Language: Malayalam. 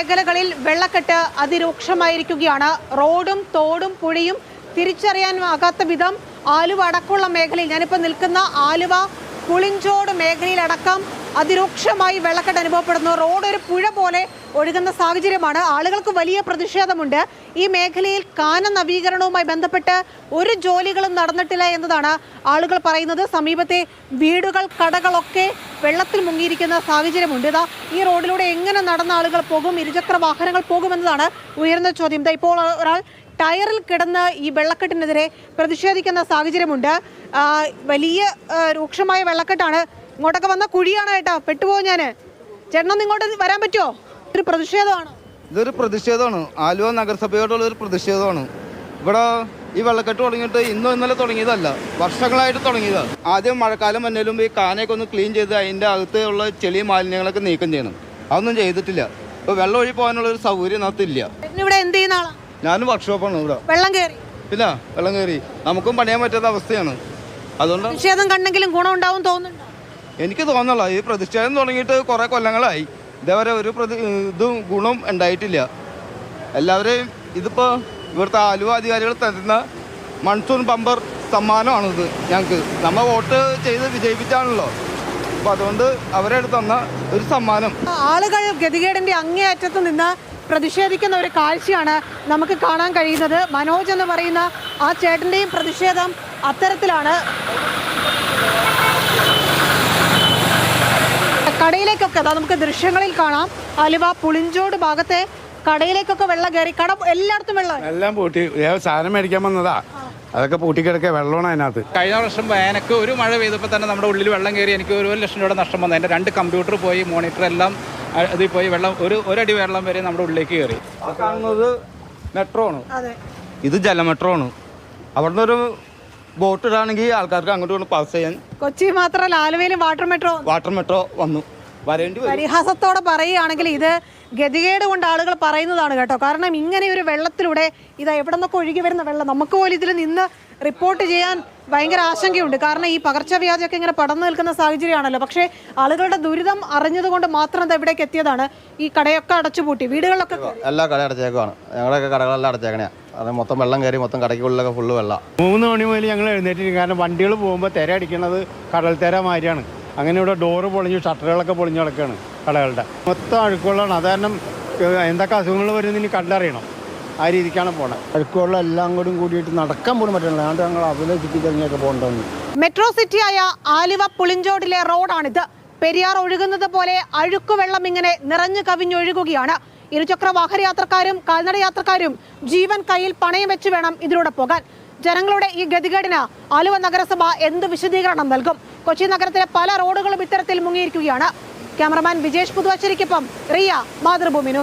മേഖലകളിൽ വെള്ളക്കെട്ട് അതിരൂക്ഷമായിരിക്കുകയാണ്. റോഡും തോടും പുഴയും തിരിച്ചറിയാനാകാത്ത വിധം ആലുവ അടക്കമുള്ള മേഖലയിൽ, ഞാനിപ്പോൾ നിൽക്കുന്ന ആലുവ പുളിഞ്ചോട് മേഖലയിലടക്കം അതിരൂക്ഷമായി വെള്ളക്കെട്ട് അനുഭവപ്പെടുന്നു. റോഡ് ഒരു പുഴ പോലെ ഒഴുകുന്ന സാഹചര്യമാണ്. ആളുകൾക്ക് വലിയ പ്രതിഷേധമുണ്ട്. ഈ മേഖലയിൽ കാന നവീകരണവുമായി ബന്ധപ്പെട്ട് ഒരു ജോലികളും നടന്നിട്ടില്ല എന്നതാണ് ആളുകൾ പറയുന്നത്. സമീപത്തെ വീടുകൾ, കടകളൊക്കെ വെള്ളത്തിൽ മുങ്ങിയിരിക്കുന്ന സാഹചര്യമുണ്ട്. ഇതാ ഈ റോഡിലൂടെ എങ്ങനെ നടന്ന ആളുകൾ പോകും, ഇരുചക്ര വാഹനങ്ങൾ പോകുമെന്നതാണ് ഉയർന്ന ചോദ്യം. ഇപ്പോൾ ഒരാൾ ടയറിൽ കിടന്ന് ഈ വെള്ളക്കെട്ടിനെതിരെ പ്രതിഷേധിക്കുന്ന സാഹചര്യമുണ്ട്. വലിയ രൂക്ഷമായ വെള്ളക്കെട്ടാണ്. ഇങ്ങോട്ടൊക്കെ വന്ന കുഴിയാണ് കേട്ടോ, പെട്ടുപോകും ഞാൻ. ചേട്ടനൊന്ന് ഇങ്ങോട്ട് വരാൻ പറ്റുമോ? ഒരു പ്രതിഷേധമാണ്. ഇതൊരു പ്രതിഷേധമാണ്, ആലുവ നഗരസഭയോടുള്ള ഒരു പ്രതിഷേധമാണ്. ഇവിടെ ഈ വെള്ളക്കെട്ട് തുടങ്ങിയിട്ട് ഇന്നലെ തുടങ്ങിയതല്ല, വർഷങ്ങളായിട്ട് തുടങ്ങിയതാണ്. ആദ്യം മഴക്കാലം വന്നാലും ഈ കാനയൊക്കെ ഒന്ന് ക്ലീൻ ചെയ്ത് അതിൻ്റെ അകത്തുള്ള ചെളിയ മാലിന്യങ്ങളൊക്കെ നീക്കം ചെയ്യണം. അതൊന്നും ചെയ്തിട്ടില്ല. ഇപ്പോൾ വെള്ളം ഒഴി പോകാനുള്ള ഒരു സൗകര്യം ഇതിനകത്തില്ല. ഇവിടെ എന്ത് ചെയ്യുന്ന ആളാണ്? ഞാനും വർക്ക്ഷോപ്പാണ്. ഇവിടെ വെള്ളം കയറി, പിന്നെ വെള്ളം കയറി നമുക്കും പണിയാൻ പറ്റാത്ത അവസ്ഥയാണ്. അതുകൊണ്ട് പ്രതിഷേധം കണ്ടെങ്കിലും ഗുണം ഉണ്ടാവും തോന്നുന്നുണ്ടോ? എനിക്ക് തോന്നുന്നില്ല. ഈ പ്രതിഷേധം തുടങ്ങിയിട്ട് കുറേ കൊല്ലങ്ങളായി, ഇതേവരെ ഒരു ഇതും ഗുണം ഉണ്ടായിട്ടില്ല. എല്ലാവരെയും ഇതിപ്പോൾ ഇവിടുത്തെ ആലുവ അധികാരികൾ തരുന്ന മൺസൂൺ ബമ്പർ സമ്മാനമാണിത് ഞങ്ങൾക്ക്. നമ്മൾ വോട്ട് ചെയ്ത് വിജയിപ്പിച്ചാണല്ലോ, അപ്പോൾ അതുകൊണ്ട് അവരെ തന്ന ഒരു സമ്മാനം. ആളുകൾ ഗതികേടിന്റെ അങ്ങേയറ്റത്ത് നിന്ന് പ്രതിഷേധിക്കുന്ന ഒരു കാഴ്ചയാണ് നമുക്ക് കാണാൻ കഴിയുന്നത്. മനോജ് എന്ന് പറയുന്ന ആ ചേട്ടൻ്റെയും പ്രതിഷേധം അത്തരത്തിലാണ്. കടയിലേക്കൊക്കെ നമുക്ക് ദൃശ്യങ്ങളിൽ കാണാം. ആലുവ പുളിഞ്ചോട് ഭാഗത്തെ കടയിലേക്കൊക്കെ വെള്ളം കയറി. കട എല്ലായിടത്തും വെള്ളം, എല്ലാം പൂട്ടി. സാധനം മേടിക്കാൻ വന്നതാ, അതൊക്കെ പൂട്ടിക്കിടക്കുക. വെള്ളമാണ് അതിനകത്ത്. കഴിഞ്ഞ വർഷം വേനക്ക് ഒരു മഴ പെയ്തപ്പോൾ തന്നെ നമ്മുടെ ഉള്ളിൽ വെള്ളം കയറി. എനിക്ക് 1 ലക്ഷം രൂപയുടെ നഷ്ടം വന്നു. എൻ്റെ 2 കമ്പ്യൂട്ടർ പോയി, മോണിറ്റർ എല്ലാം ഇതിൽ പോയി. വെള്ളം ഒരടി വെള്ളം വരെ നമ്മുടെ ഉള്ളിലേക്ക് കയറി. കാണുന്നത് മെട്രോ ആണ്, ഇത് ജലമെട്രോ ആണ്. അവിടുന്ന് ഒരു ബോട്ട് ഇടാണെങ്കിൽ ആൾക്കാർക്ക് അങ്ങോട്ട് കൊണ്ട് പാസ് ചെയ്യാൻ. കൊച്ചി മാത്രമല്ല, ആലുവയിലും വാട്ടർ മെട്രോ വന്നു. വരേണ്ടി വരും. പരിഹാസത്തോടെ പറയുകയാണെങ്കിൽ ഇത് ഗതികേട് കൊണ്ട് ആളുകൾ പറയുന്നതാണ് കേട്ടോ. കാരണം ഇങ്ങനെ ഒരു വെള്ളത്തിലൂടെ ഇതാ എവിടെ നിന്നൊക്കെ ഒഴുകി വരുന്ന വെള്ളം, നമുക്ക് പോലും ഇതിൽ നിന്ന് റിപ്പോർട്ട് ചെയ്യാൻ ഭയങ്കര ആശങ്കയുണ്ട്. കാരണം ഈ പകർച്ചവ്യാധിയൊക്കെ ഇങ്ങനെ പടർന്നു നിൽക്കുന്ന സാഹചര്യമാണല്ലോ. പക്ഷേ ആളുകളുടെ ദുരിതം അറിഞ്ഞതുകൊണ്ട് മാത്രം അത് എവിടേക്ക് എത്തിയതാണ്. ഈ കടയൊക്കെ അടച്ചുപൂട്ടി, വീടുകളിലൊക്കെ എല്ലാ കട അടച്ചേക്കുവാണ്. ഞങ്ങളൊക്കെ കടകളെല്ലാം അടച്ചേക്കണേ. അത് മൊത്തം വെള്ളം കയറി, മൊത്തം കടയ്ക്കുള്ളിലൊക്കെ ഫുള്ള് വെള്ളം. 3 മണി മുതൽ ഞങ്ങൾ എഴുന്നേറ്റിരിക്കും. കാരണം വണ്ടികൾ പോകുമ്പോൾ തിര അടിക്കുന്നത് കടൽ തിര മാതിരിയാണ്. അങ്ങനെ ഇവിടെ ഡോറ് പൊളിഞ്ഞു, ഷട്ടറുകളൊക്കെ പൊളിഞ്ഞു കിടക്കുകയാണ് കടകളുടെ. മൊത്തം അഴുക്കുള്ളതാണ്. അത് കാരണം എന്തൊക്കെ അസുഖങ്ങൾ വരുന്നതിന് കണ്ടറിയണം. ആ രീതിക്കാണ് പോണത്. അഴുക്കുള്ള എല്ലാം കൂടിയിട്ട് നടക്കാൻ പോലും പറ്റില്ല. അതുകൊണ്ട് ഞങ്ങൾ അതിലെ ചുറ്റിക്കറിഞ്ഞൊക്കെ പോകേണ്ടത്. മെട്രോ സിറ്റിയായ ആലുവ പുളിഞ്ചോടിലെ റോഡാണിത്. പെരിയാർ ഒഴുകുന്നത് പോലെ അഴുക്കുവെള്ളം ഇങ്ങനെ നിറഞ്ഞു കവിഞ്ഞൊഴുകുകയാണ്. ഇരുചക്ര വാഹന യാത്രക്കാരും കാൽനട യാത്രക്കാരും ജീവൻ കയ്യിൽ പണയം വെച്ച് വേണം ഇതിലൂടെ പോകാൻ. ജനങ്ങളുടെ ഈ ഗതികേടിന് ആലുവ നഗരസഭ എന്ത് വിശദീകരണം നൽകും? കൊച്ചി നഗരത്തിലെ പല റോഡുകളും ഇത്തരത്തിൽ മുങ്ങിയിരിക്കുകയാണ്. ക്യാമറമാൻ വിജേഷ് പുതുവാശ്ശേരിക്കൊപ്പം റിയ, മാതൃഭൂമി ന്യൂസ്.